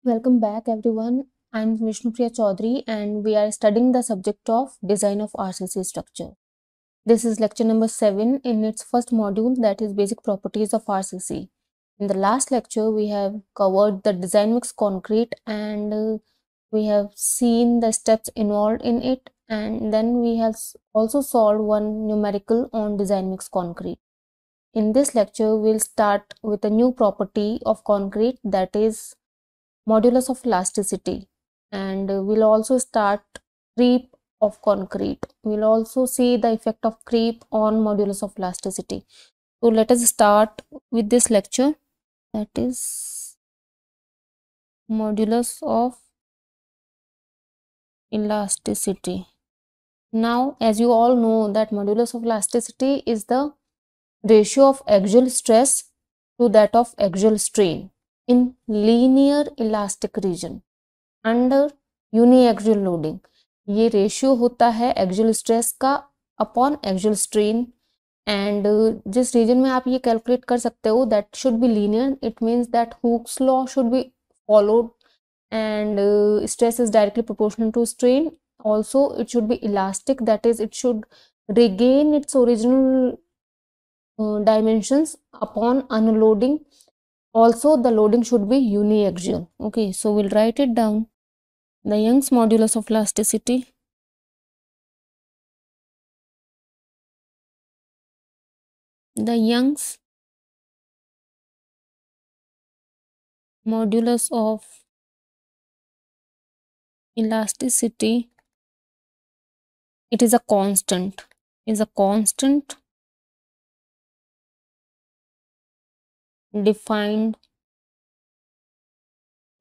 Welcome back everyone. I'm Vishnu Chaudhary and we are studying the subject of design of RCC structure. This is lecture number 7 in its first module, that is basic properties of RCC. In the last lecture we have covered the design mix concrete and we have seen the steps involved in it, and then we have also solved one numerical on design mix concrete. In this lecture we'll start with a new property of concrete, that is modulus of elasticity, and we'll also start creep of concrete. We'll also see the effect of creep on modulus of elasticity. So let us start with this lecture, that is modulus of elasticity. Now, as you all know that modulus of elasticity is the ratio of axial stress to that of axial strain in linear elastic region under uniaxial loading. ये ratio होता है axial stress का upon axial strain, and जिस reason में आप ये calculate कर सकते हो that should be linear. It means that Hooke's law should be followed and stress is directly proportional to strain. Also it should be elastic, that is it should regain its original dimensions upon unloading. Also the loading should be uniaxial. Okay, so we'll write it down. The Young's modulus of elasticity modulus of elasticity, it is a constant, defined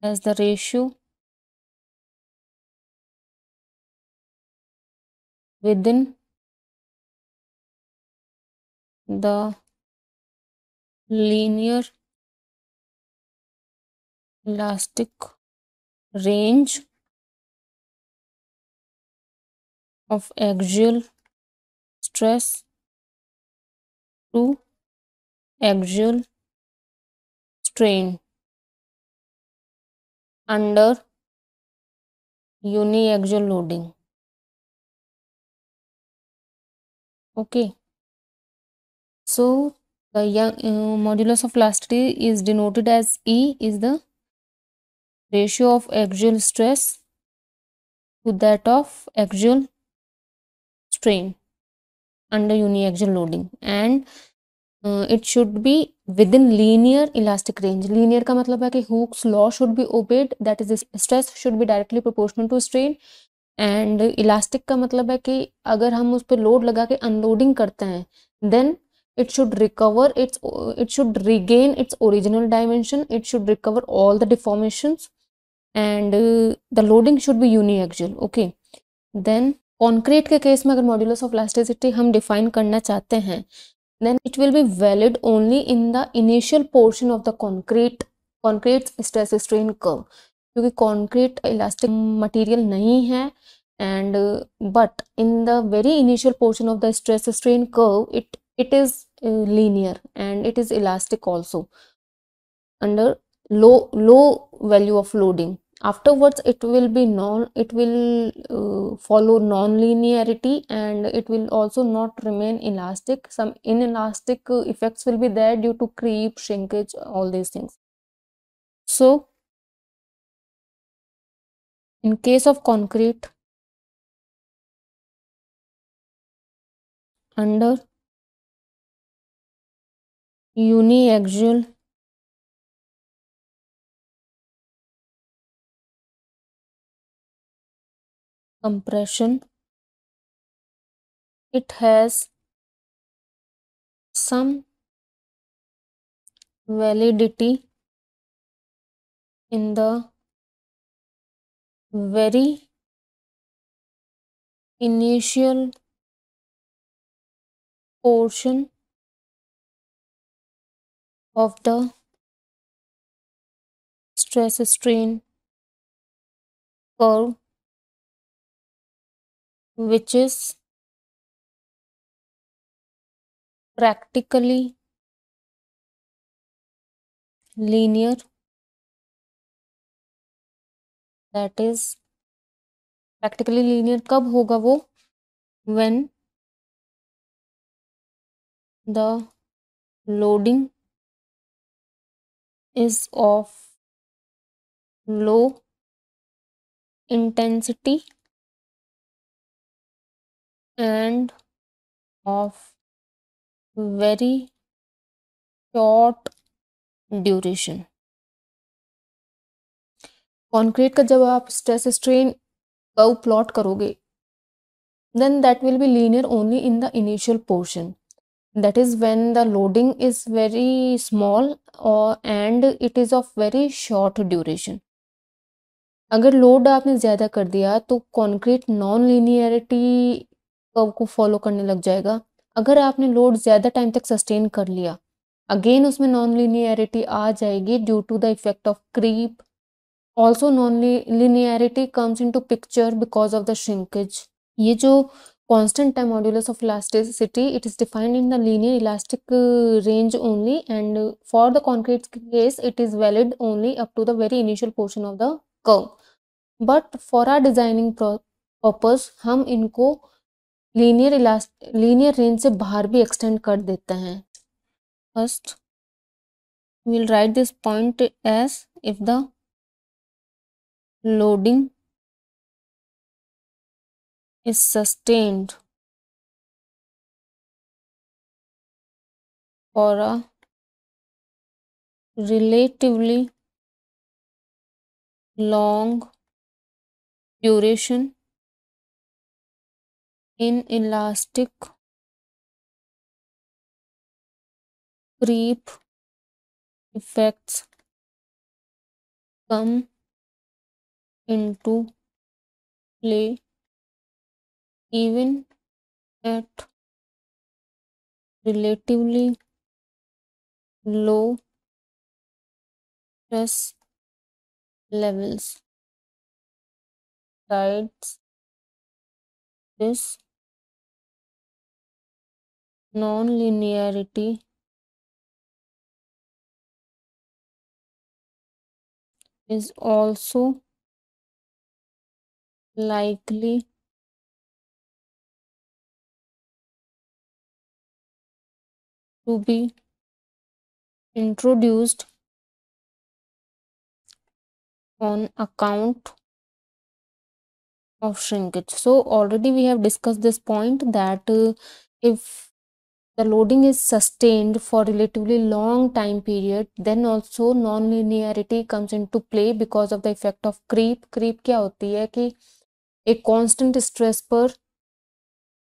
as the ratio within the linear elastic range of axial stress to axial strain under uniaxial loading. Okay, so the modulus of elasticity is denoted as E, is the ratio of axial stress to that of axial strain under uniaxial loading, and it should be within linear elastic range. Linear का मतलब है कि Hooke's law should be obeyed, that is stress should be directly proportional to strain, and elastic का मतलब है कि अगर हम उस पर लोड लगा के अनलोडिंग करते हैं then it should regain its original dimension, it should recover all the deformations, and the loading should be uniaxial. Okay, then concrete के केस में अगर मॉड्यूलस ऑफ इलास्टिसिटी हम डिफाइन करना चाहते हैं then it will be valid only in the initial portion of the concrete stress strain curve, क्योंकि concrete elastic material नहीं है, and but in the very initial portion of the stress strain curve it is linear and it is elastic also under low value of loading. Afterwards it will follow non-linearity, and it will also not remain elastic. Some inelastic effects will be there due to creep, shrinkage, all these things. So in case of concrete, under uniaxial compression, it has some validity in the very initial portion of the stress strain curve, which is practically linear that is practically linear कब होगा वो, when the loading is of low intensity and of very short duration. Concrete का जब आप stress strain curve plot करोगे, then that will be linear only in the initial portion. That is when the loading is very small and it is of very short duration. अगर load आपने ज़्यादा कर दिया तो कंक्रीट नॉन लीनियरिटी कर्व को follow करने लग जाएगा. अगर आपने लोड ज़्यादा टाइम तक सस्टेन कर लिया, अगेन उसमें नॉन लीनियरिटी आ जाएगी due to the effect of creep. Also non linearity comes into picture because of the shrinkage. ये जो constant time modulus of elasticity, it is defined in the linear elastic range only, and for the concrete case it is valid only up to the very initial portion of the curve. But for our designing purpose हम इनको linear range से बाहर भी extend कर देते हैं. First we will write this point as if the loading is sustained for a relatively long duration in elastic creep effects come into play even at relatively low stress levels. Besides this, non-linearity is also likely to be introduced on account of shrinkage. So already we have discussed this point that if the loading is sustained for relatively long time period, then also non-linearity comes into play because of the effect of creep. Creep क्या होती है कि एक constant stress पर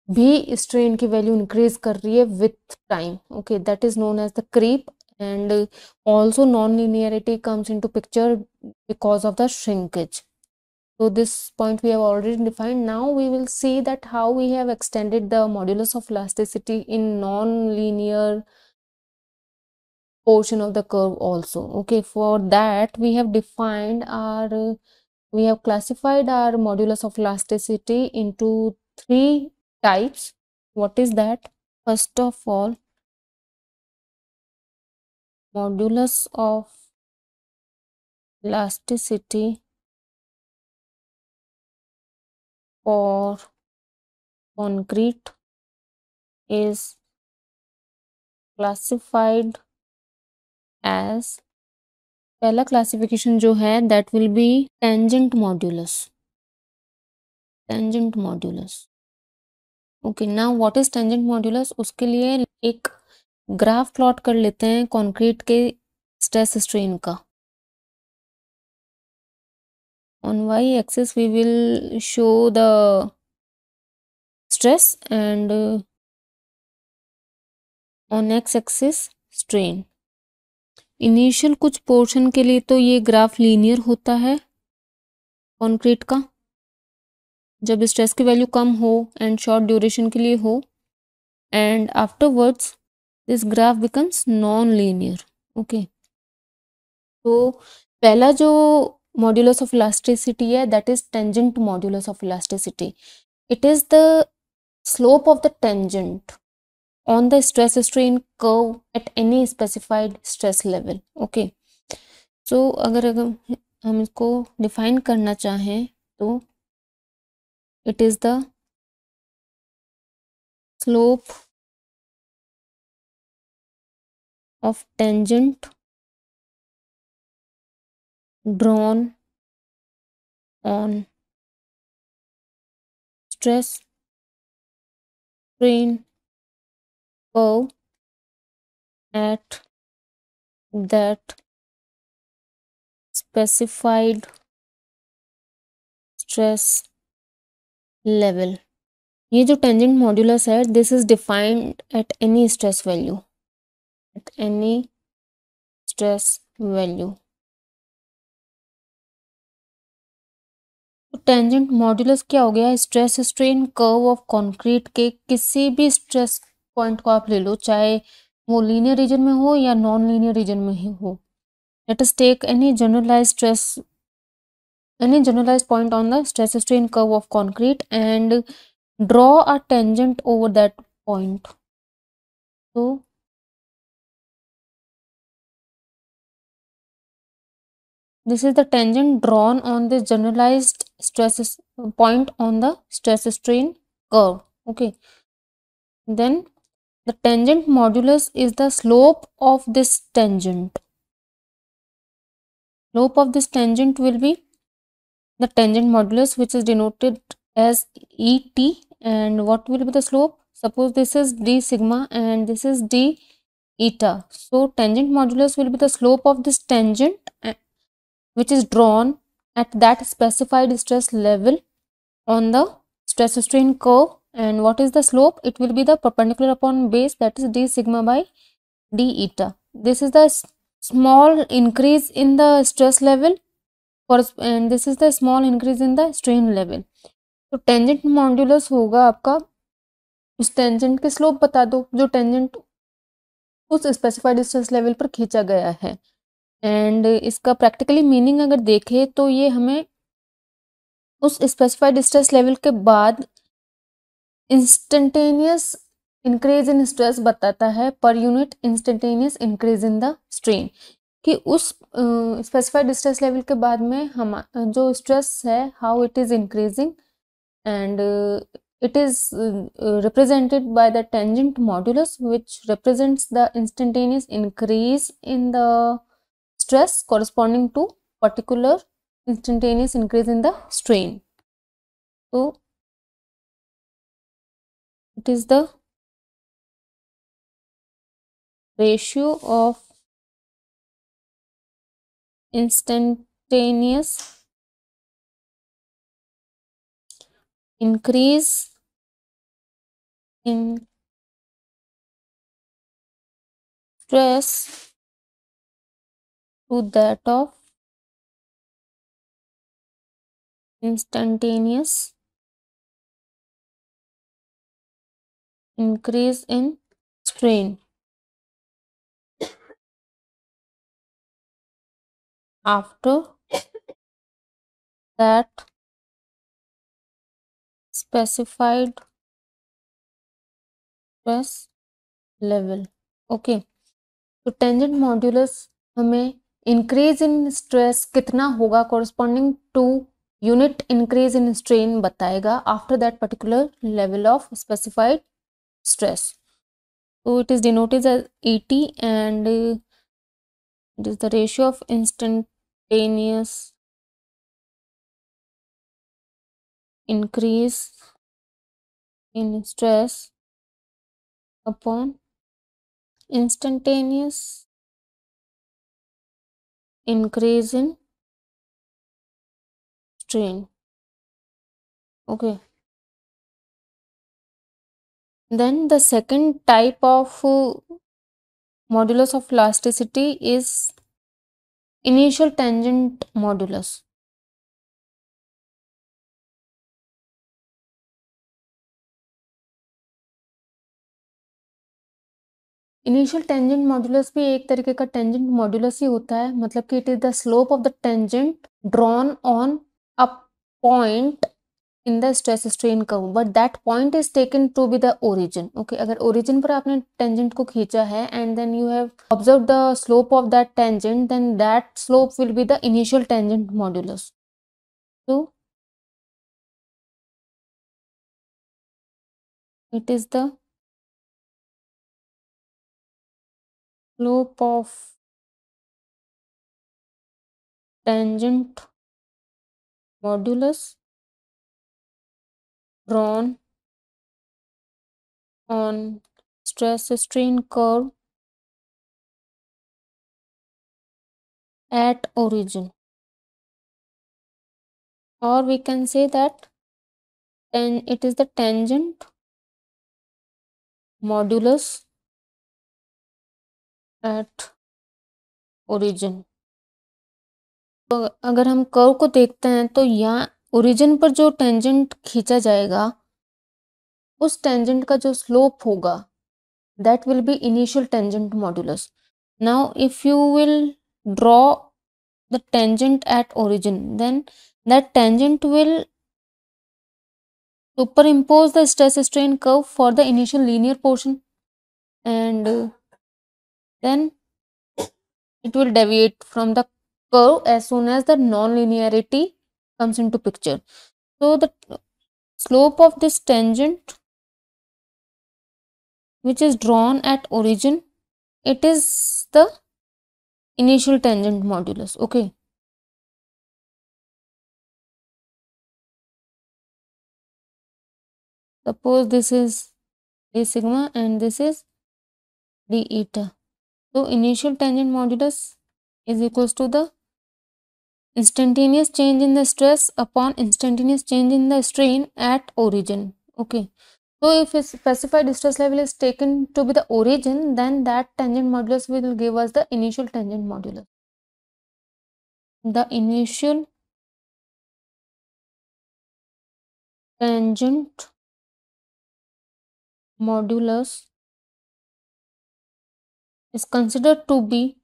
भी strain की value increase कर रही है with time. Okay, that is known as the creep. and also non-linearity comes into picture because of the shrinkage. So this point we have already defined. Now we will see that how we have extended the modulus of elasticity in non-linear portion of the curve also. Okay, for that we have classified our modulus of elasticity into 3 types. What is that? First of all, modulus of elasticity for concrete is classified as, पहला classification जो है that will be tangent modulus. Tangent modulus. Okay, now what is tangent modulus? उसके लिए एक graph plot कर लेते हैं concrete के स्ट्रेस स्ट्रेन का. On y-axis we will show the stress and on x-axis strain. Initial कुछ पोर्शन के लिए तो ये ग्राफ लीनियर होता है कंक्रीट का, जब स्ट्रेस की वैल्यू कम हो एंड शॉर्ट ड्यूरेशन के लिए हो, and afterwards this graph becomes non linear. Okay, तो पहला जो modulus of elasticity है that is tangent modulus of elasticity. It is the slope of the tangent on the stress strain curve at any specified stress level. Okay, so अगर हम इसको define करना चाहें तो it is the slope of tangent drawn on stress strain curve at that specified stress level. ये जो tangent modulus है, this is defined at any stress value, at any stress value. Tangent modulus क्या हो गया? Stress strain curve of concrete के किसी भी stress point को आप ले लो, चाहे वो लीनियर रीजन में हो या नॉन लीनियर रीजन में ही हो। Let us take any generalized point on the stress strain curve of concrete and draw a tangent over that point. So this is the tangent drawn on this generalized stress point on the stress strain curve. Okay, then the tangent modulus is the slope of this tangent. Slope of this tangent will be the tangent modulus, which is denoted as ET. And what will be the slope? Suppose this is d sigma and this is d eta. So tangent modulus will be the slope of this tangent which is drawn at that specified stress level on the stress strain curve. And what is the slope? It will be the perpendicular upon base, that is d sigma by d eta. This is the small increase in the stress level and this is the small increase in the strain level. तो tangent modulus होगा आपका, उस tangent के slope बता दो जो tangent उस specified stress level पर खींचा गया है। एंड इसका प्रैक्टिकली मीनिंग अगर देखें तो ये हमें उस स्पेसिफाइड स्ट्रेस लेवल के बाद इंस्टेंटेनियस इंक्रीज इन स्ट्रेस बताता है, per unit instantaneous increase in the strain, कि उस स्पेसिफाइड स्ट्रेस लेवल के बाद में हम जो स्ट्रेस है how it is increasing and it is represented by the tangent modulus, which represents the instantaneous increase in the stress corresponding to particular instantaneous increase in the strain. So it is the ratio of instantaneous increase in stress to that of instantaneous increase in strain after that specified stress level. Okay, तो tangent modulus हमें increase in stress कितना होगा corresponding to unit increase in strain बताएगा after that particular level of specified stress. So it is denoted as ET and it is the ratio of instantaneous increase in stress upon instantaneous increase in strain. Okay. Then the second type of modulus of elasticity is initial tangent modulus. Initial tangent modulus भी एक तरीके का tangent modulus ही होता है, मतलब कि it is the slope of the tangent drawn on a point in the stress strain curve, but that point is taken to be the origin. Okay, अगर origin पर आपने tangent को खींचा है and then you have observed the slope of that tangent, then that slope will be the initial tangent modulus. So it is the slope of tangent modulus drawn on stress strain curve at origin, or we can say that it is the tangent modulus at origin. तो अगर हम curve को देखते हैं तो यहाँ origin पर जो टेंजेंट खींचा जाएगा उस टेंजेंट का जो स्लोप होगा that will be initial tangent modulus. Now if you will draw the tangent at origin, then that tangent will superimpose the stress strain curve for the initial linear portion, and then it will deviate from the curve as soon as the non-linearity comes into picture. So the slope of this tangent which is drawn at origin, it is the initial tangent modulus. Okay, suppose this is d sigma and this is d eta. So initial tangent modulus is equals to the instantaneous change in the stress upon instantaneous change in the strain at origin. Okay, so if a specified stress level is taken to be the origin, then that tangent modulus will give us the initial tangent modulus. The initial tangent modulus is considered to be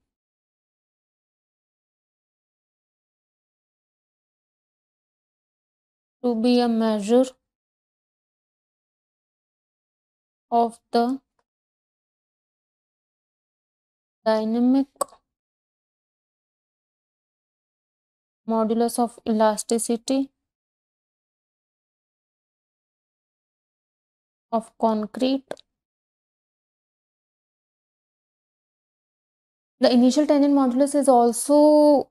a measure of the dynamic modulus of elasticity of concrete. The initial tangent modulus is also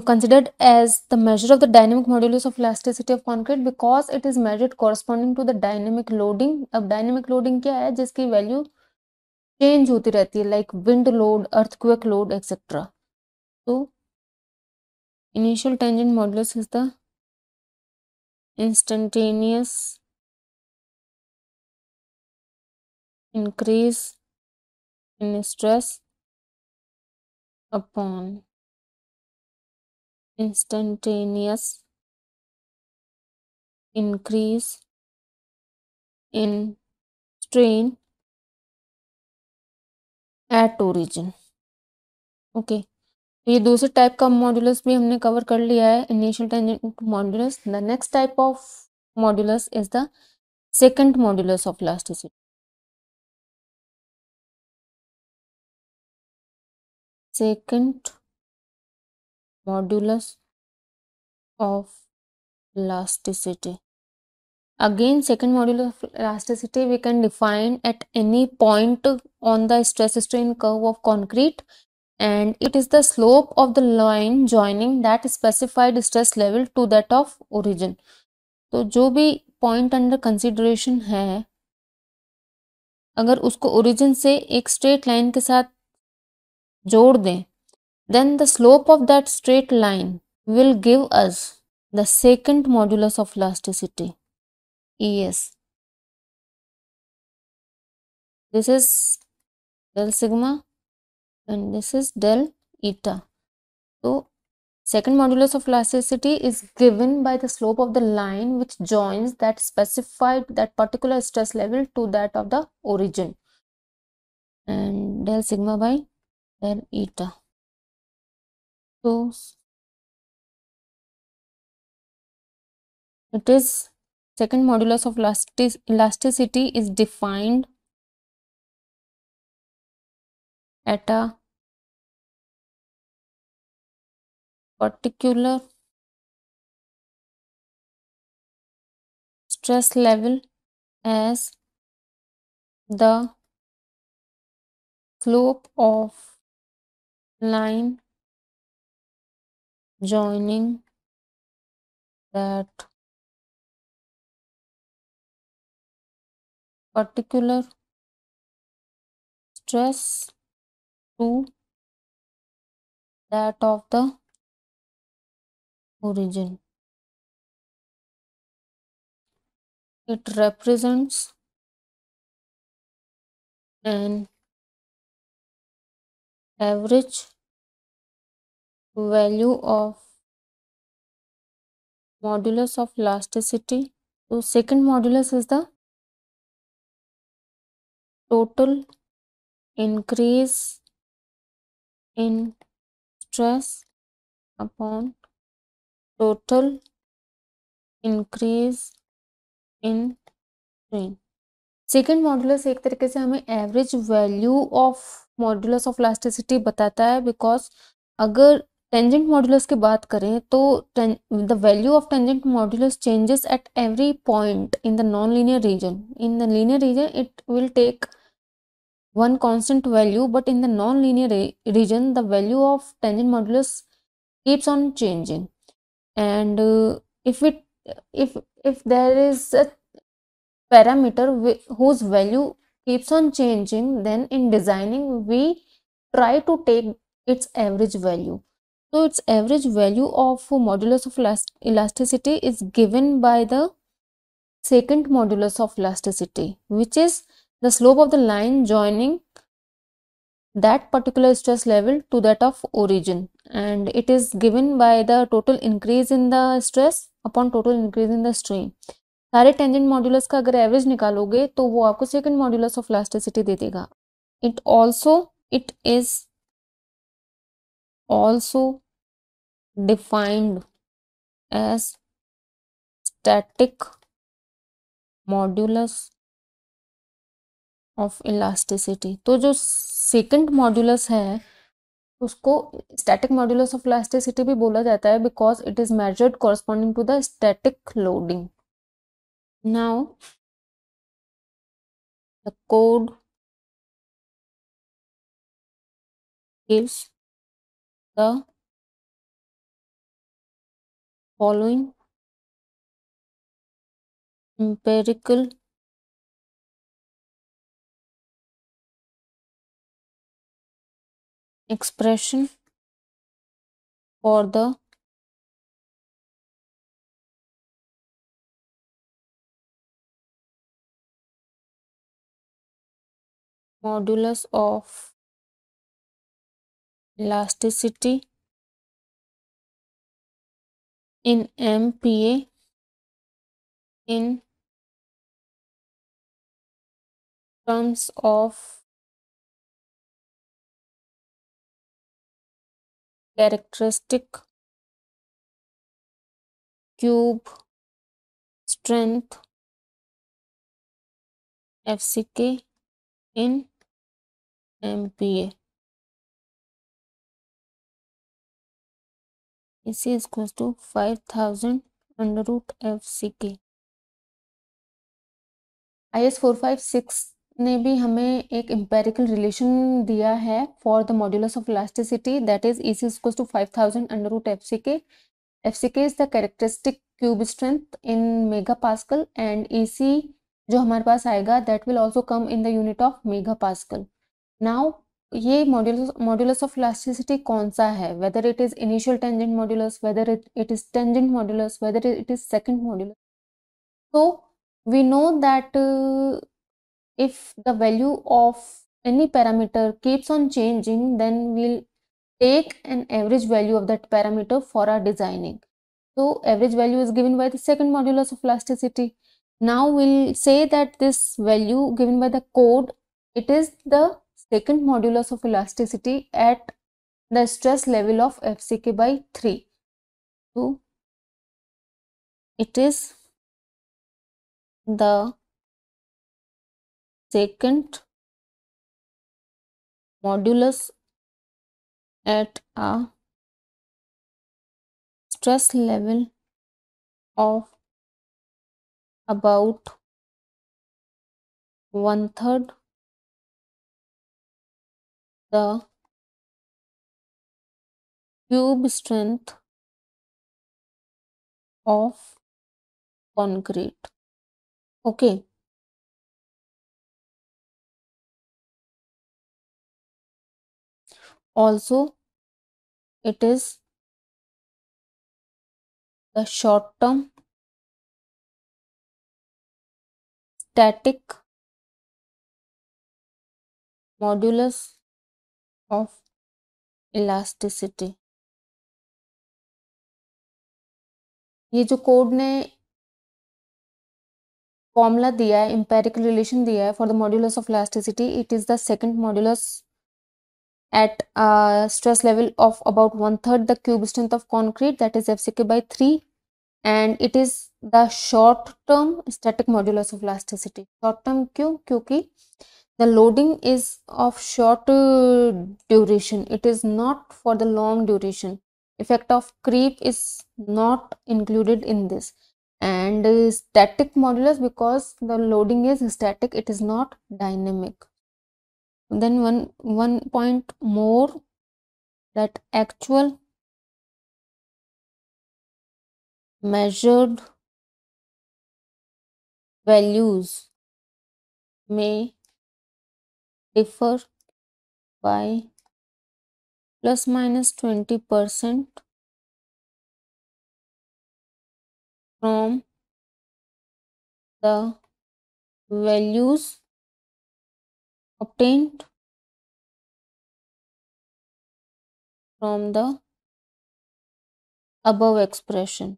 considered as the measure of the dynamic modulus of elasticity of concrete because it is measured corresponding to the dynamic loading. अब dynamic loading क्या है जिसकी value change होती रहती है, like wind load, earthquake load, etc. So initial tangent modulus is the instantaneous increase in stress upon instantaneous increase in strain at origin. Okay, तो ये दूसरे टाइप का मॉड्यूलस भी हमने कवर कर लिया है, initial tangent modulus. The next type of modulus is the second modulus of elasticity. Second modulus of elasticity. Again, second modulus of elasticity we can define at any point on the stress strain curve of concrete, and it is the slope of the line joining that specified stress level to that of origin. तो जो भी point under consideration है, अगर उसको origin से एक straight line के साथ जोड़ दें, then the slope of that straight line will give us the second modulus of elasticity, ES. This is del sigma and this is del eta. So second modulus of elasticity is given by the slope of the line which joins that particular stress level to that of the origin, and del sigma by del eta. So it is second modulus of elasticity is defined at a particular stress level as the slope of line joining that particular stress to that of the origin. It represents an average value of modulus of elasticity. So second modulus is the total increase in stress upon total increase in strain. Second modulus एक तरीके से हमें average value of modulus of elasticity बताता है, because अगर tangent modulus की बात करें तो the value of tangent modulus changes at every point in the non linear region. In the linear region it will take one constant value, but in the non-linear region the value of tangent modulus keeps on changing. And if there is a parameter whose value keeps on changing, then in designing we try to take its average value. So its average value of modulus of elasticity is given by the second modulus of elasticity, which is the slope of the line joining that particular stress level to that of origin, and it is given by the total increase in the stress upon total increase in the strain. सारे tangent modulus का अगर average निकालोगे तो वो आपको second modulus of elasticity दे देगा. It is also defined as static modulus of elasticity. तो जो सेकंड मॉडुलस है उसको स्टैटिक मॉडुलस ऑफ इलास्टिसिटी भी बोला जाता है, because it is measured corresponding to the static loading. Now the code gives the following empirical expression for the modulus of elasticity in MPa in terms of characteristic cube strength FCK in MPa. AC is equals to 5000 under root FCK. IS 456 ने भी हमें एक empirical relation दिया है for the modulus of elasticity, that is EC is equals to 5000 under root FCK. FCK is the characteristic cube strength in megapascal, and EC जो हमारे पास आएगा that will also come in the unit of megapascal. Now ये modulus of elasticity कौन सा है, whether it is initial tangent modulus, whether it is tangent modulus, whether it is second modulus. So we know that if the value of any parameter keeps on changing, then we'll take an average value of that parameter for our designing. So average value is given by the second modulus of elasticity. Now we'll say that this value given by the code, it is the second modulus of elasticity at the stress level of FCK by 3. So it is the second modulus at a stress level of about 1/3 the cube strength of concrete. Okay. Also, it is the short term static modulus of elasticity. ये जो code ने formula दिया है, empirical relation दिया है for the modulus of elasticity, it is the second modulus at a stress level of about 1/3 the cube strength of concrete, that is FCK by 3, and it is the short term static modulus of elasticity. Short term क्यों? क्योंकि the loading is of short duration, it is not for the long duration. Effect of creep is not included in this. And static modulus, because the loading is static, it is not dynamic. Then one point more, that actual measured values may differ by plus minus 20% from the values obtained from the above expression.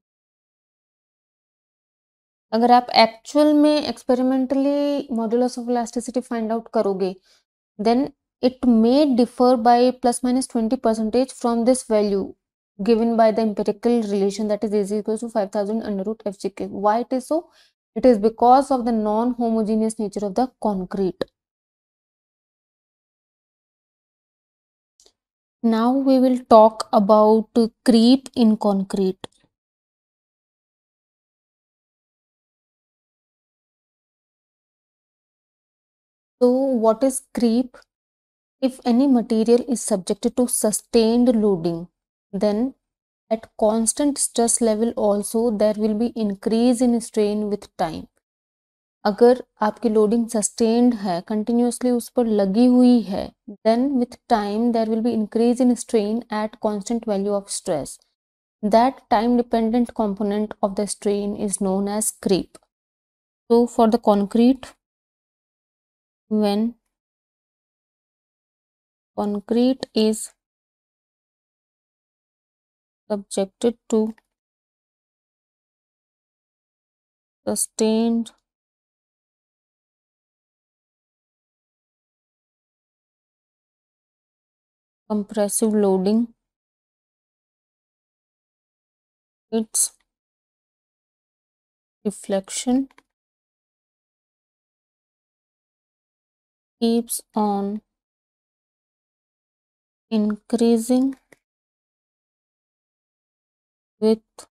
अगर आप actual में experimentally modulus of elasticity find out करोगे, then it may differ by plus minus 20% from this value given by the empirical relation, that is equal to 5000 under root FCK. Why it is so? It is because of the non-homogeneous nature of the concrete. Now we will talk about creep in concrete. So what is creep? If any material is subjected to sustained loading, then at constant stress level also there will be increase in strain with time. अगर आपकी loading sustained है, continuously उस पर लगी हुई है, then with time there will be increase in strain at constant value of stress. That time dependent component of the strain is known as creep. So for the concrete, when concrete is subjected to sustained compressive loading, its deflection keeps on increasing with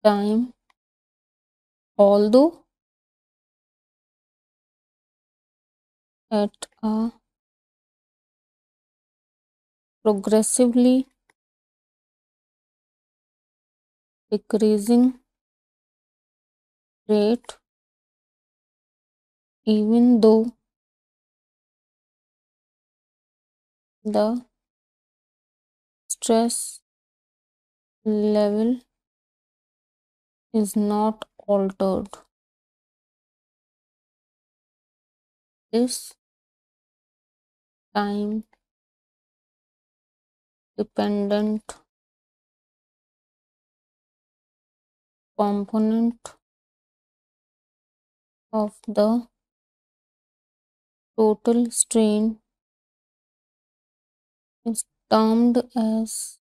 time, although at a progressively decreasing rate, even though the stress level is not altered. This time dependent component of the total strain is termed as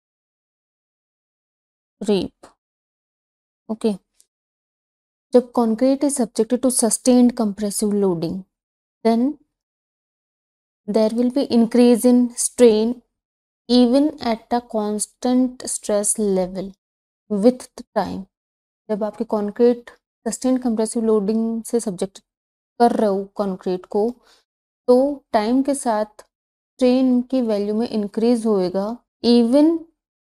creep. Okay. जब concrete is subjected to sustained compressive loading, then there will be increase in strain even at a constant stress level with the time. जब आपके concrete sustained compressive loading से subject कर रहे हो concrete को, तो time के साथ स्ट्रेन की वैल्यू में इंक्रीज होएगा even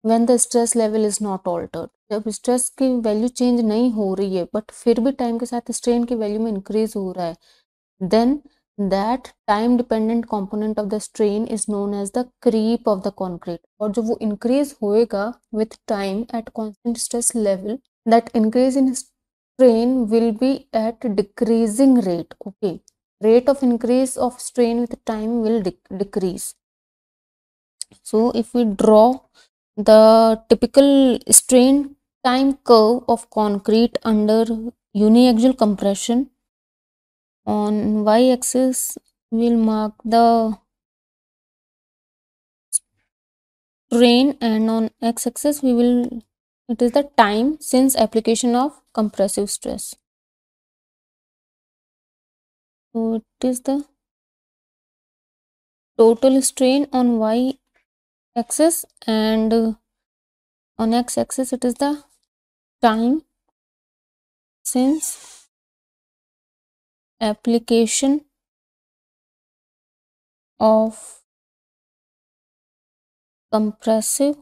when the stress level is not altered. जब स्ट्रेस की वैल्यू चेंज नहीं हो रही है बट फिर भी टाइम के साथ स्ट्रेन की वैल्यू में इंक्रीज हो रहा है, then that time dependent component of the strain is known as the creep of the concrete. और जो वो इंक्रीज होएगा with time at constant stress level, that increase in strain will be at decreasing rate. Okay, rate of increase of strain with time will decrease. So if we draw the typical strain time curve of concrete under uniaxial compression, on y-axis we'll mark the strain and on x-axis it is the time since application of compressive stress. So it is the total strain on y-axis and on x-axis it is the time since application of compressive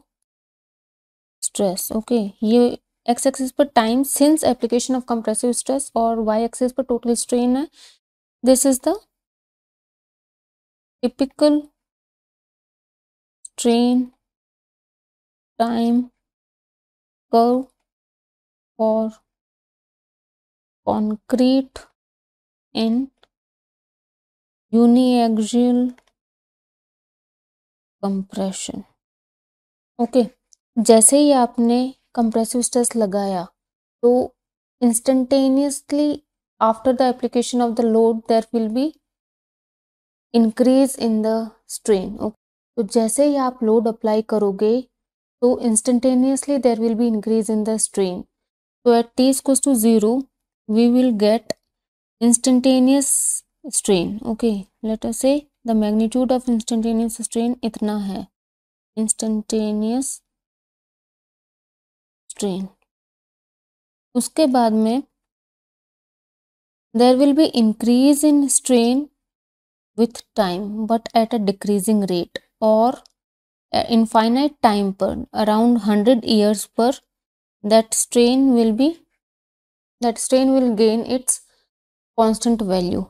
stress. Okay, ये x-axis पर time since application of compressive stress और y-axis पर total strain है. This is the typical strain time curve for concrete in uniaxial compression. Okay, जैसे ही आपने compressive stress लगाया तो instantaneously after the application of the load there will be increase in the strain. तो जैसे ही आप लोड अप्लाई करोगे तो instantaneously there will be increase in the strain. तो at t equals to 0 we will get instantaneous strain. Okay, let us say the magnitude of instantaneous strain इतना है. Instantaneous strain. उसके बाद में there will be increase in strain with time but at a decreasing rate or infinite time per around 100 years per that strain will gain its constant value,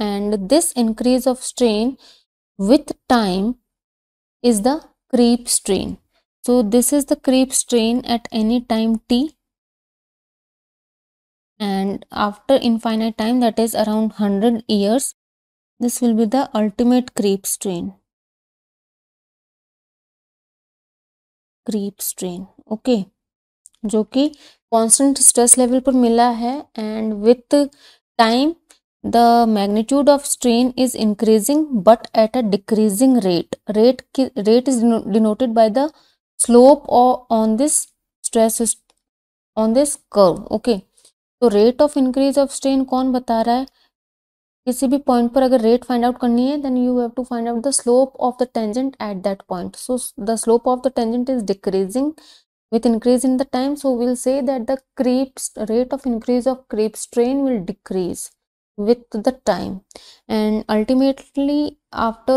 and this increase of strain with time is the creep strain. So this is the creep strain at any time t, and after infinite time, that is around 100 years, this will be the ultimate creep strain. creep strain. Okay, जो कि constant stress level पर मिला है and with time the magnitude of strain is increasing but at a decreasing rate. Rate is denoted by the slope on this stress on this curve. Okay, तो rate of increase of strain कौन बता रहा है? किसी भी point पर अगर rate find out करनी है then you have to find out the slope of the tangent at that point. So the slope of the tangent is decreasing with increase in the time, so we'll say that the rate of increase of creep strain will decrease with the time, and ultimately after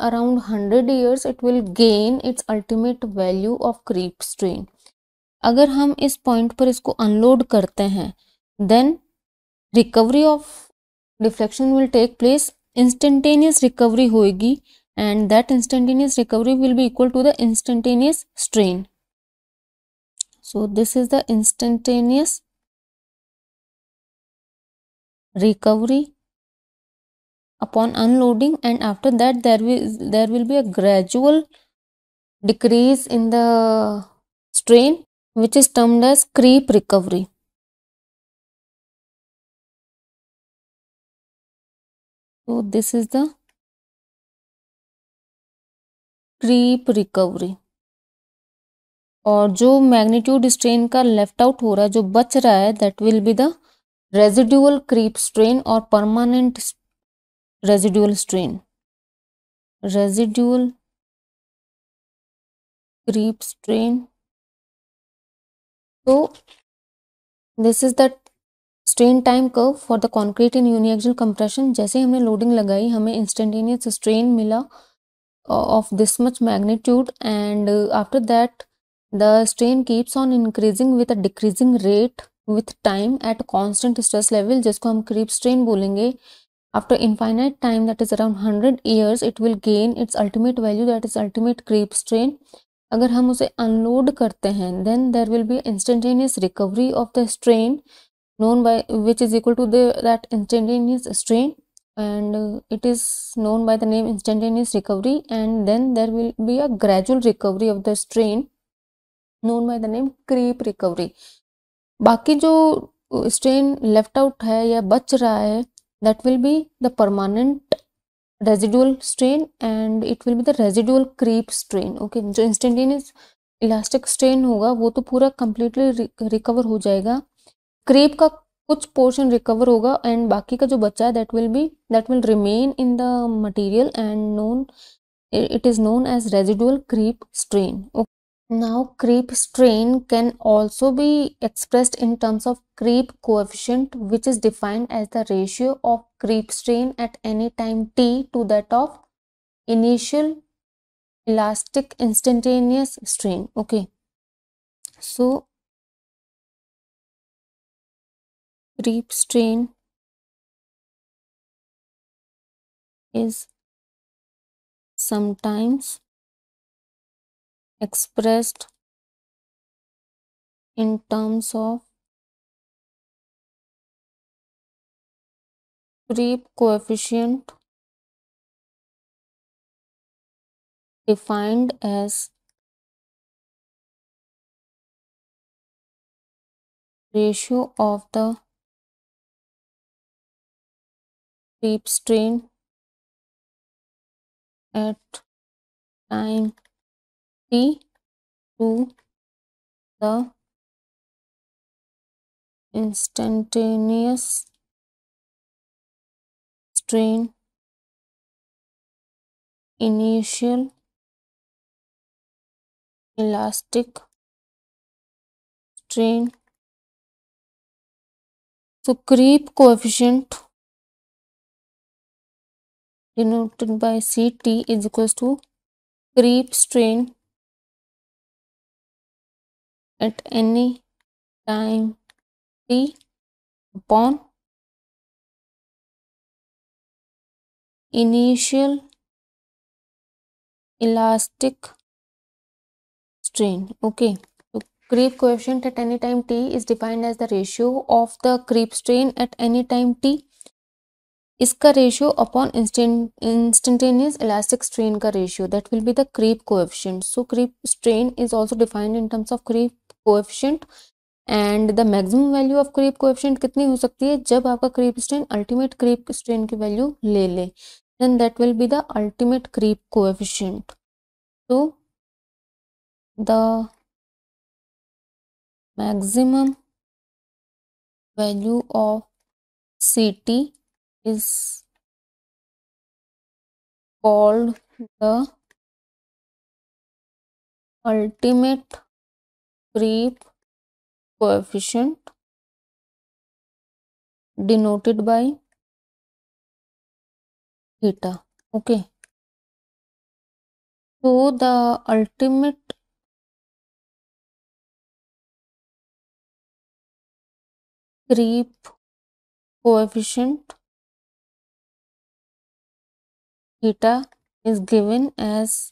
around 100 years it will gain its ultimate value of creep strain. अगर हम इस point पर इसको unload करते हैं then recovery of deflection will take place. Instantaneous recovery होगी and that instantaneous recovery will be equal to the instantaneous strain. So this is the instantaneous recovery upon unloading, and after that there will be a gradual decrease in the strain which is termed as creep recovery. So this is the creep recovery. और जो magnitude strain का left out हो रहा है, जो बच रहा है, that will be the residual creep strain or permanent residual strain. Residual creep strain. So this is the strain time curve for the concrete in uniaxial compression. जैसे हमने लोडिंग लगाई हमें instantaneous strain मिला of this much magnitude, and after that the strain keeps on increasing with a decreasing rate with time at constant stress level, जिसको हम creep strain बोलेंगे. After infinite time, that is around 100 years, it will gain its ultimate value, that is ultimate creep strain. अगर हम उसे unload करते हैं then there will be instantaneous recovery of the strain known by which is equal to that instantaneous strain, and it is known by the name instantaneous recovery, and then there will be a gradual recovery of the strain known by the name creep recovery. बाकी जो strain left out है या बच रहा है that will be the permanent residual strain and it will be the residual creep strain. Okay, जो instantaneous elastic strain होगा वो तो पूरा completely recover हो जाएगा, creep का कुछ पोर्शन रिकवर होगा एंड बाकी का जो बचा है that will remain in the material and it is known as residual creep strain. Okay. Now creep strain can also be expressed in terms of creep coefficient, which is defined as the ratio of creep strain at any time t to that of initial elastic instantaneous strain. Okay, so creep strain is sometimes expressed in terms of creep coefficient defined as ratio of the creep strain at time t to the instantaneous strain initial elastic strain. So creep coefficient denoted by Ct is equals to creep strain at any time t upon initial elastic strain. Okay, so creep coefficient at any time t is defined as the ratio of the creep strain at any time t, इसका ratio upon instantaneous elastic strain का ratio, that will be the creep coefficient. So creep strain is also defined in terms of creep coefficient, and the maximum value of creep coefficient कितनी हो सकती है जब आपका creep strain ultimate creep strain की value ले ले, then that will be the ultimate creep coefficient. So the maximum value of Ct is called the ultimate creep coefficient denoted by theta. Okay, so the ultimate creep coefficient theta is given as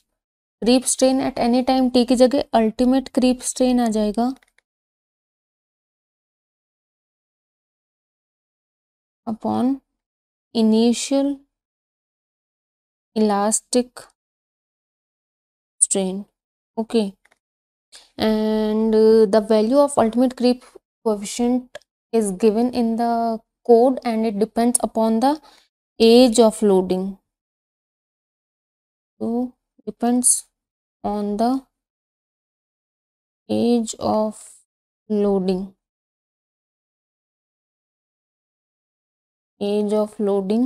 creep strain at any time t की जगह ultimate creep strain आ जाएगा upon initial elastic strain. Okay, and the value of ultimate creep coefficient is given in the code and it depends upon the age of loading. So depends on the age of loading. age of loading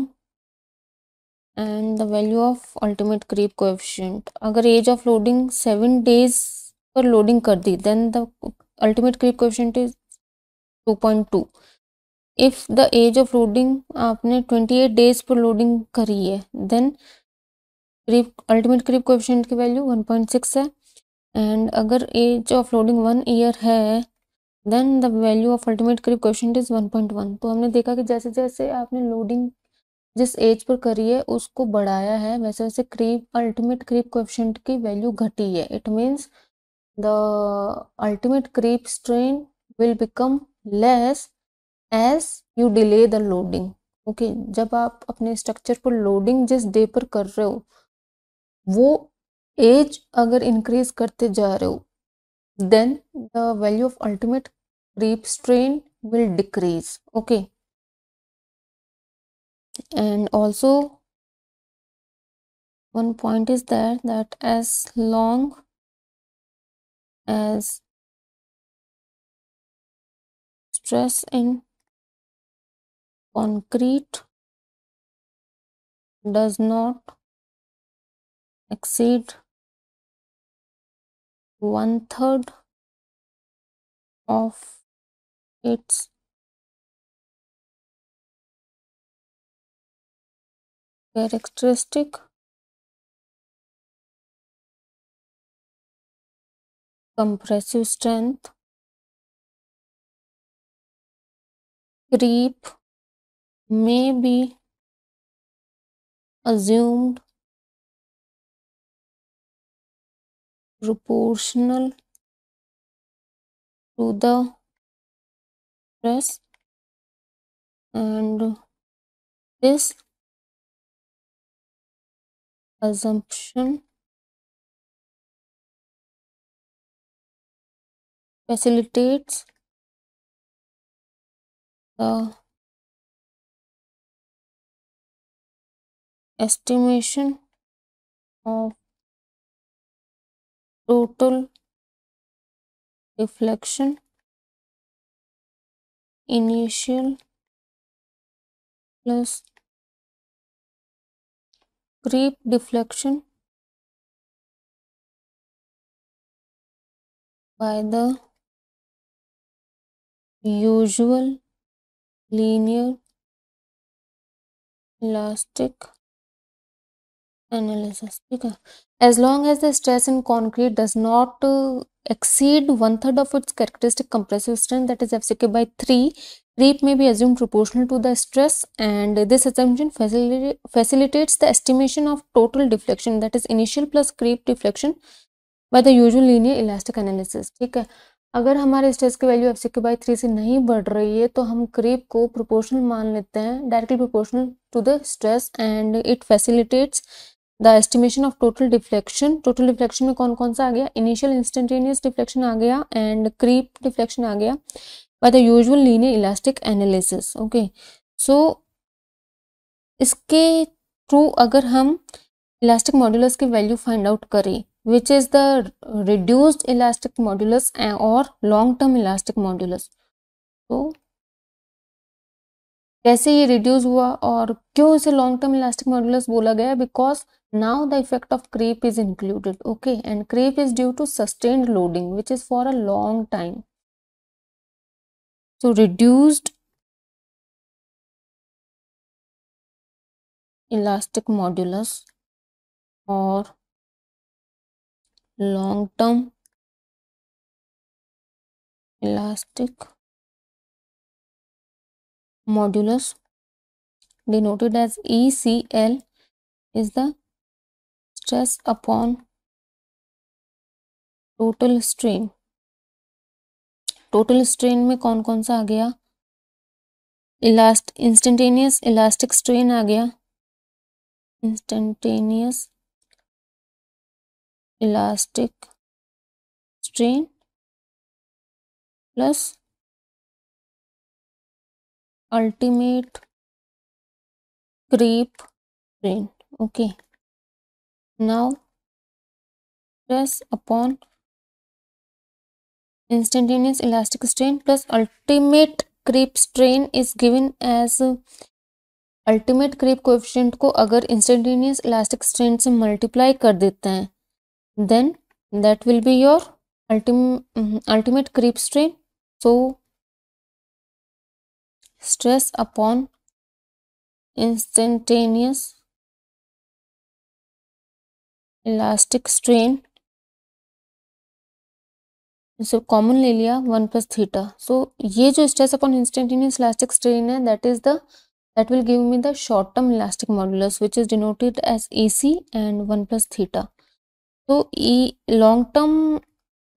and the value of ultimate creep coefficient. अगर age of loading 7 days पर loading कर दी, then the ultimate creep coefficient is 2.2. If the age of loading आपने 28 days पर loading करी है, then ultimate creep coefficient की value 1.6 है. And अगर age of loading 1 year है, then the value of ultimate creep coefficient is 1.1. तो हमने देखा कि जैसे जैसे आपने loading जिस एज पर करी है उसको बढ़ाया है, वैसे वैसे अल्टीमेट क्रीप कोएफिशिएंट की वैल्यू घटी है. It means the ultimate creep strain will become less as you delay the loading. Okay, जब आप अपने स्ट्रक्चर पर लोडिंग जिस डे पर कर रहे हो वो एज अगर इंक्रीज करते जा रहे हो, then the value of ultimate creep strain will decrease. Okay, and also one point is that as long as stress in concrete does not exceed 1/3 of its characteristic compressive strength, creep may be assumed proportional to the stress, and this assumption facilitates the estimation of total deflection, initial plus creep deflection by the usual linear elastic analysis. ठीक है, as long as the stress in concrete does not exceed 1/3 of its characteristic compressive strength, that is FCK by 3, creep may be assumed proportional to the stress, and this assumption facilitates the estimation of total deflection, that is initial plus creep deflection by the usual linear elastic analysis. ठीक है, अगर हमारे stress की value FCK by 3 से नहीं बढ़ रही है तो हम क्रीप को प्रोपोर्शनल मान लेते हैं, directly proportional to the stress, and it facilitates the estimation of total deflection. Total deflection में कौन कौन सा आ गया? इनिशियल इंस्टेंटेनियस डिफ्लेक्शन आ गया एंड क्रीप डिफ्लेक्शन आ गया by the usual linear elastic analysis. Okay, so इसके थ्रू अगर हम इलास्टिक मॉड्यूलस की वैल्यू फाइंड आउट करें, which is the reduced elastic modulus or long term elastic modulus, तो कैसे ये रिड्यूस हुआ और क्यों इसे लॉन्ग टर्म इलास्टिक मॉड्यूलस बोला गया? Because now the effect of creep is included. Okay, and creep is due to sustained loading which is for a long time. So reduced elastic modulus or long term elastic modulus denoted as ECL is the stress upon total strain. Total strain में कौन कौन सा आ गया? Instantaneous elastic strain आ गया, instantaneous elastic strain plus ultimate creep strain. Okay, now stress upon instantaneous elastic strain plus ultimate creep strain is given as ultimate creep coefficient को अगर instantaneous elastic strain से मल्टीप्लाई कर देते हैं, then that will be your ultimate creep strain. So stress upon instantaneous elastic strain, इसे common ले लिया 1 plus theta. सो ये जो stress upon instantaneous elastic strain है, that will give me the short term elastic modulus, which is denoted as AC and 1 plus theta. So long term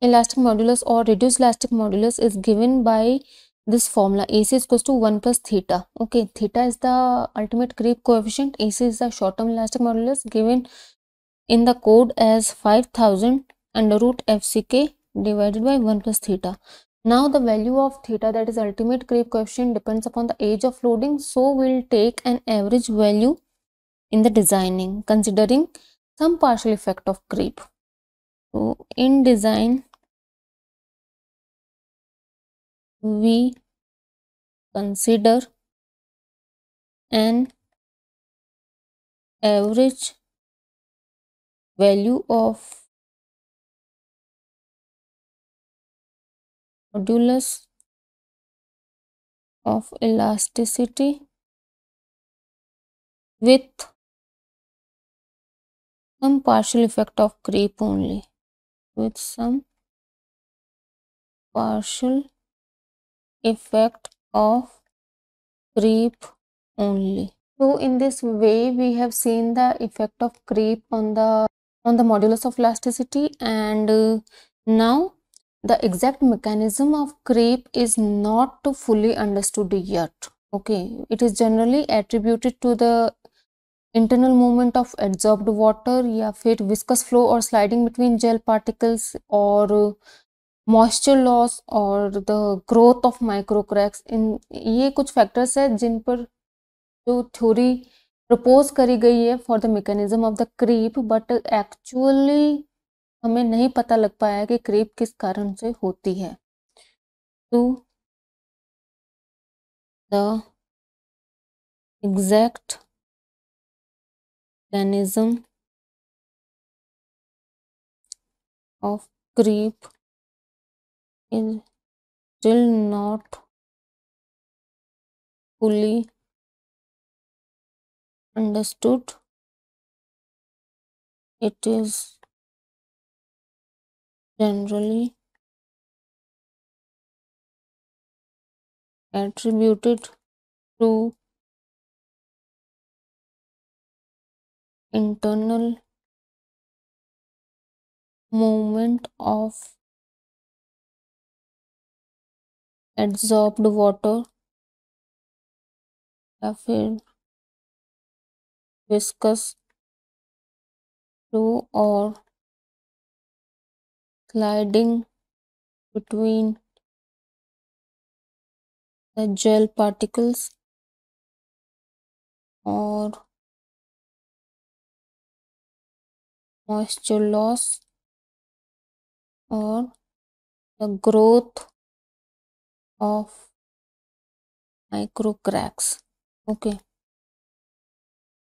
elastic modulus or reduced elastic modulus is given by this formula. AC is equals to 1 plus theta. Okay, theta is the ultimate creep coefficient, AC is the short term elastic modulus, given in the code as 5000 under root FCK divided by 1 plus theta. Now the value of theta, that is ultimate creep coefficient, depends upon the age of loading. So we'll take an average value in the designing, considering some partial effect of creep. So in design, we consider an average value of modulus of elasticity with some partial effect of creep only, with some partial effect of creep only. So in this way we have seen the effect of creep on the modulus of elasticity, and now the exact mechanism of creep is not fully understood yet. Okay, it is generally attributed to the internal movement of adsorbed water, या फिर viscous flow or sliding between gel particles, or moisture loss or the growth of micro cracks. इन ये कुछ factors है जिन पर जो theory propose करी गई है for the mechanism of the creep, but actually हमें नहीं पता लग पाया कि क्रीप किस कारण से होती है. तो the exact mechanism of creep is still not fully understood. It is generally attributed to internal movement of adsorbed water, या फिर viscous flow or sliding between the gel particles, or moisture loss, or the growth of micro cracks. Okay.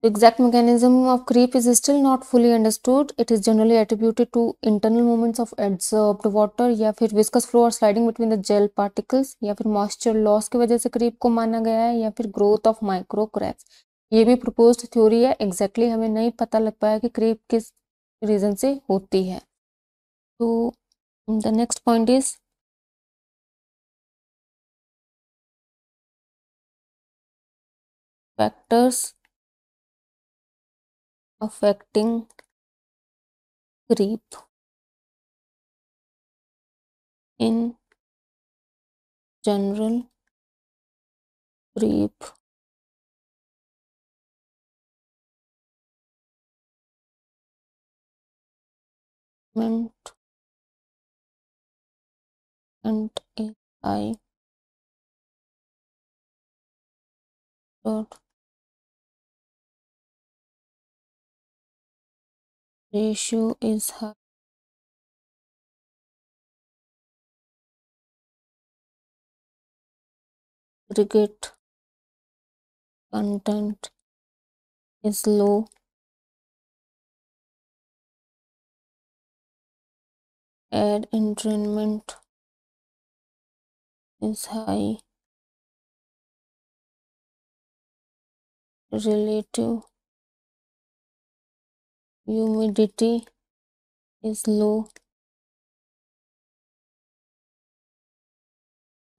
The exact mechanism of creep is still not fully understood. It is generally attributed to internal movements of adsorbed water, या फिर viscous flow और sliding between the gel particles, या फिर moisture loss की वजह से creep को माना गया है, या फिर growth of micro cracks. ये भी proposed theory है, exactly हमें नहीं पता लग पाया कि creep किस रीजन से होती है. तो the next point is factors affecting creep in general. Creep and AI dot ratio is high. Aggregate content is low, air entrainment is high, relative humidity is low,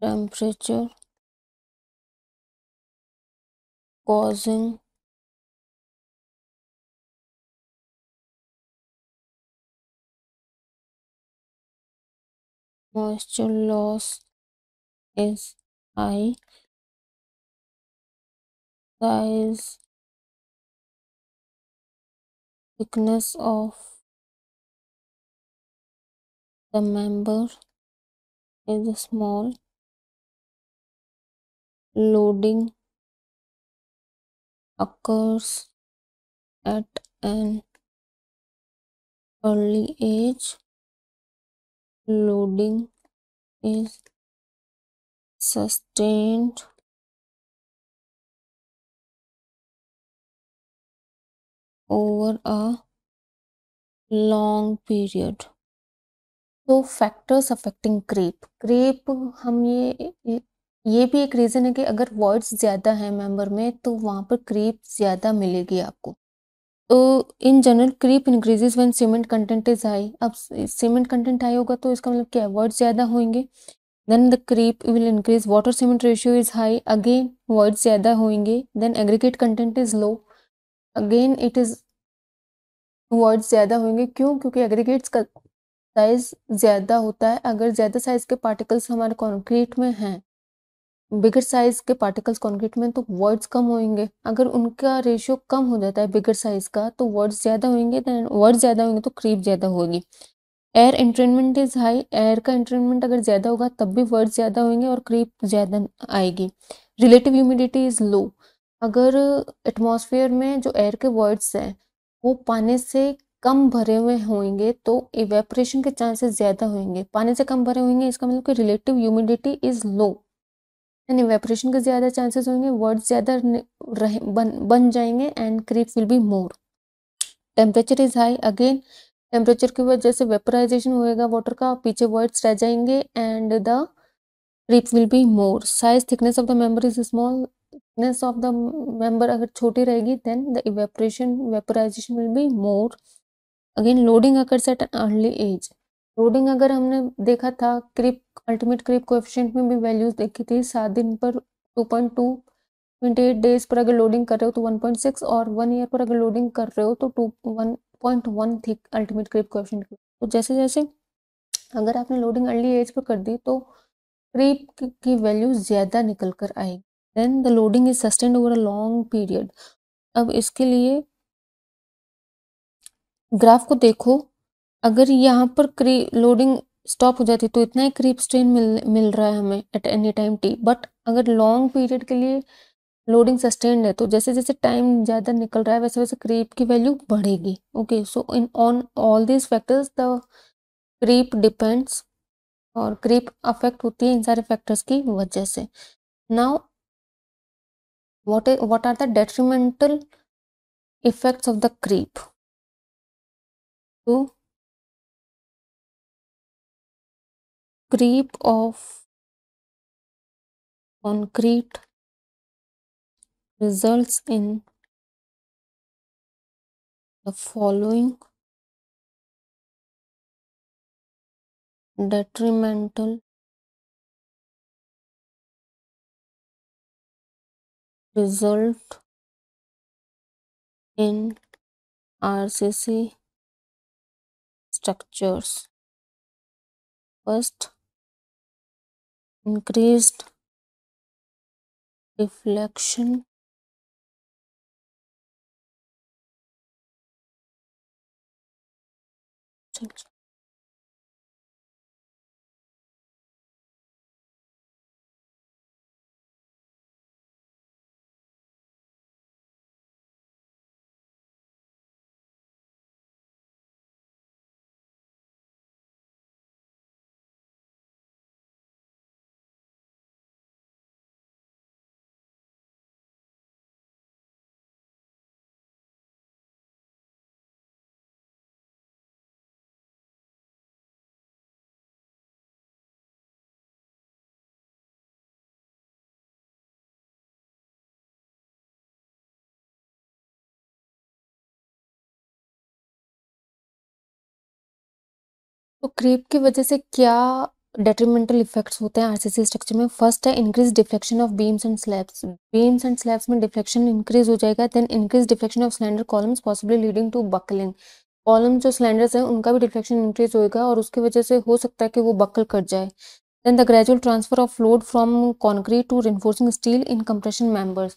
temperature causing moisture loss is high, size, thickness of the member is small, loading occurs at an early age, loading is sustained over a long period. तो factors affecting creep हम ये भी एक reason है कि अगर words ज्यादा है मेंबर में तो वहां पर क्रीप ज्यादा मिलेगी आपको. तो in general creep increases when cement content is high. अब सीमेंट कंटेंट हाई होगा तो इसका मतलब क्या है, वर्ड्स ज्यादा होंगे. Then the creep will increase, water cement ratio is high, again voids ज्यादा होंगे. Then aggregate content is low, again it is voids ज्यादा होंगे. क्यों? क्योंकि एग्रीगेट्स का साइज ज्यादा होता है. अगर ज्यादा साइज के पार्टिकल्स हमारे कॉन्क्रीट में हैं, बिगर साइज के पार्टिकल्स कॉन्क्रीट में, तो वर्ड्स कम होंगे. अगर उनका रेशियो कम हो जाता है बिगर साइज का तो वर्ड्स ज्यादा होंगे. देन वर्ड्स ज्यादा होंगे तो क्रीप ज्यादा होगी. Air entrainment is high, air का एंट्रेनमेंट अगर ज्यादा होगा तब भी वर्ड्स ज्यादा होंगे और क्रीप ज्यादा आएगी. रिलेटिव ह्यूमिडिटी इज लो, अगर एटमॉस्फेयर में जो एयर के वर्ड्स हैं वो पानी से कम भरे हुए होंगे तो इवेपोरेशन के चांसेस ज्यादा होंगे. पानी से कम भरे होंगे इसका मतलब कि relative humidity is low and evaporation के ज्यादा चांसेस होंगे, वर्ड्स ज्यादा बन जाएंगे and creep will be more. Temperature is high, again temperature की वजह से वेपराइजेशन होएगा वाटर का, पीछे वर्ड्स रह जाएंगे and the creep will be more. Size thickness of the member is small, thickness of the member अगर छोटी रहेगी then the evaporation vaporization will be more. Again loading occurs at early age. Loading अगर हमने देखा था creep ultimate creep coefficient में भी values देखी थी. 7 दिन पर 2.2, 28 डेज पर अगर लोडिंग कर रहे हो तो 1.6 और 1 ईयर पर अगर लोडिंग कर रहे हो तो 1.1 थी अल्टीमेट क्रीप कोएफिशिएंट. तो जैसे जैसे अगर आपने लोडिंग अर्ली एज पर कर दी तो क्रीप की वैल्यू ज्यादा निकल कर आएगी. Then the loading is sustained over a long period. अब इसके लिए ग्राफ को देखो, अगर यहाँ पर लोडिंग स्टॉप हो जाती तो इतना ही क्रीप स्ट्रेन मिल रहा है हमें at any time T. But अगर लॉन्ग पीरियड के लिए लोडिंग सस्टेन्ड है तो जैसे जैसे टाइम ज़्यादा निकल रहा है वैसे वैसे क्रीप की वैल्यू बढ़ेगी. Okay, so in on all these factors the creep depends, और क्रीप अफेक्ट होती है इन सारे फैक्टर्स की वजह से. Now what are the detrimental effects of the creep? So creep of concrete results in the following detrimental result in RCC structures. First, increased deflection, तो क्रीप की वजह से क्या डेट्रीमेंटल इफेक्ट्स होते हैं आरसीसी स्ट्रक्चर में? फर्स्ट है increase deflection of beams and slabs. Beams and slabs में डिफ्लेक्शन इंक्रीज हो जाएगा। Then increase deflection of slender columns possibly leading to buckling. Column जो स्लैंडर्स हैं उनका भी डिफ्लेक्शन इंक्रीज होएगा और उसकी वजह से हो सकता है कि वो बकल कट जाए। Then the gradual transfer of load from concrete to reinforcing steel in compression members.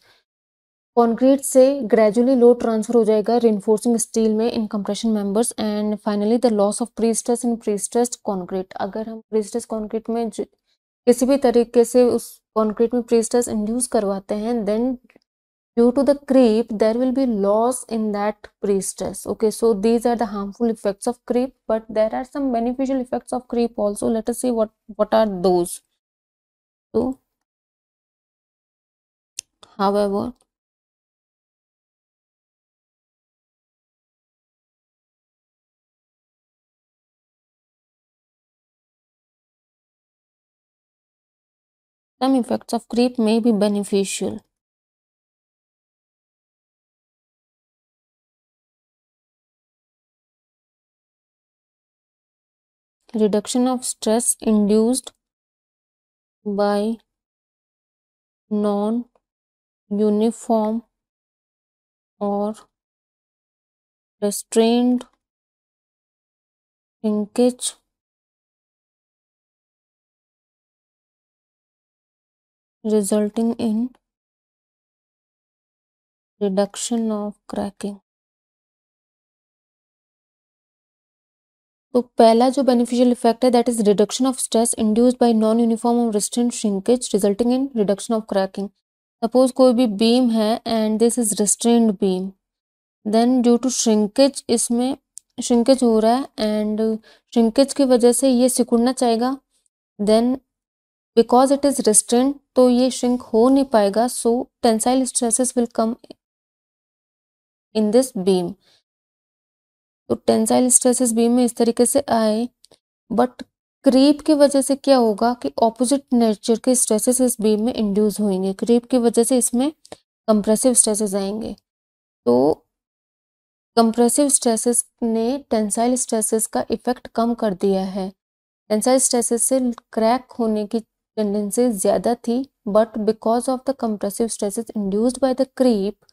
Concrete से ग्रेजुअली लोड ट्रांसफर हो जाएगा रिइंफोर्सिंग स्टील में in compression members. And finally the loss of prestress in prestressed concrete. अगर हम prestress concrete में किसी भी तरीके से उस कॉन्क्रीट में प्रीस्ट्रेस इंड्यूस करवाते हैं, then due to the creep there will be loss in that pre-stress. Okay, so these are the harmful effects of creep, but there are some beneficial effects of creep also. Let us see what are those. So however, some effects of creep may be beneficial. Reduction of stress induced by non-uniform or restrained shrinkage resulting in reduction of cracking. तो पहला जो beneficial effect है that is reduction of stress induced by non uniform और restraint shrinkage resulting in reduction of cracking. Suppose कोई भी beam है and this is restrained beam, then due to shrinkage इसमें shrinkage हो रहा है एंड श्रिंकेज की वजह से ये सिकुड़ना चाहेगा। Then because it is restrained तो ये श्रिंक हो नहीं पाएगा, so tensile stresses will come in this beam. तो टेंसाइल स्ट्रेसेस बीम में इस तरीके से आए, बट क्रीप की वजह से क्या होगा कि ऑपोजिट नेचर के स्ट्रेसेस इस बीम में इंड्यूस होंगे। क्रीप की वजह से इसमें कंप्रेसिव स्ट्रेसेस आएंगे। तो कंप्रेसिव स्ट्रेसेस ने टेंसाइल स्ट्रेसेस का इफेक्ट कम कर दिया है। टेंसाइल स्ट्रेसेस से क्रैक होने की टेंडेंसी ज़्यादा थी, but because of the compressive stresses induced by the creep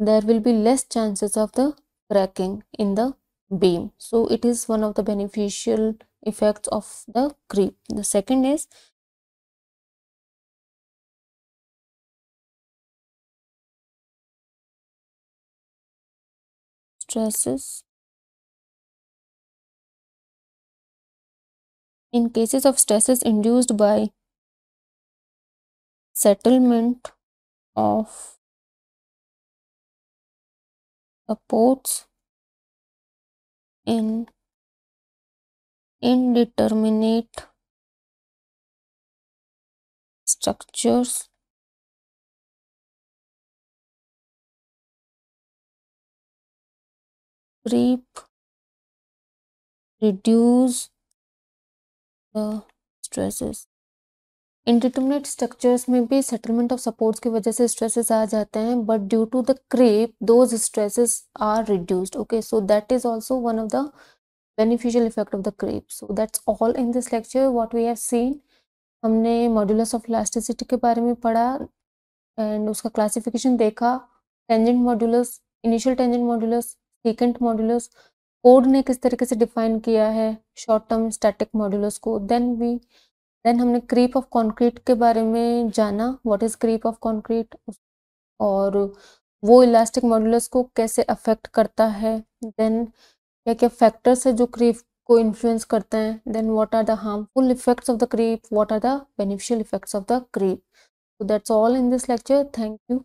there will be less chances of the cracking in the beam. So it is one of the beneficial effects of the creep. The second is stresses. In cases of stresses induced by settlement of supports in indeterminate structures, creep reduce the stresses. Indeterminate structures में भी settlement of supports की वजह से stresses आ जाते हैं, but due to the creep those stresses are reduced. Okay, so that is also one of the beneficial effect of the creep. So that's all in this lecture what we have seen. हमने modulus of elasticity के बारे में पढ़ा and उसका classification देखा, tangent modulus, initial tangent modulus, second modulus, code ने किस तरीके से डिफाइन किया है शॉर्ट टर्म स्टैटिक मॉड्यूलस को. देन हमने क्रीप ऑफ कंक्रीट के बारे में जाना, what is creep of concrete और वो इलास्टिक मॉड्यूलस को कैसे अफेक्ट करता है. देन क्या क्या फैक्टर्स है जो क्रीप को इन्फ्लुएंस करते हैं. Then what are the harmful effects of the creep, what are the beneficial effects of the creep. So that's all in this lecture. Thank you.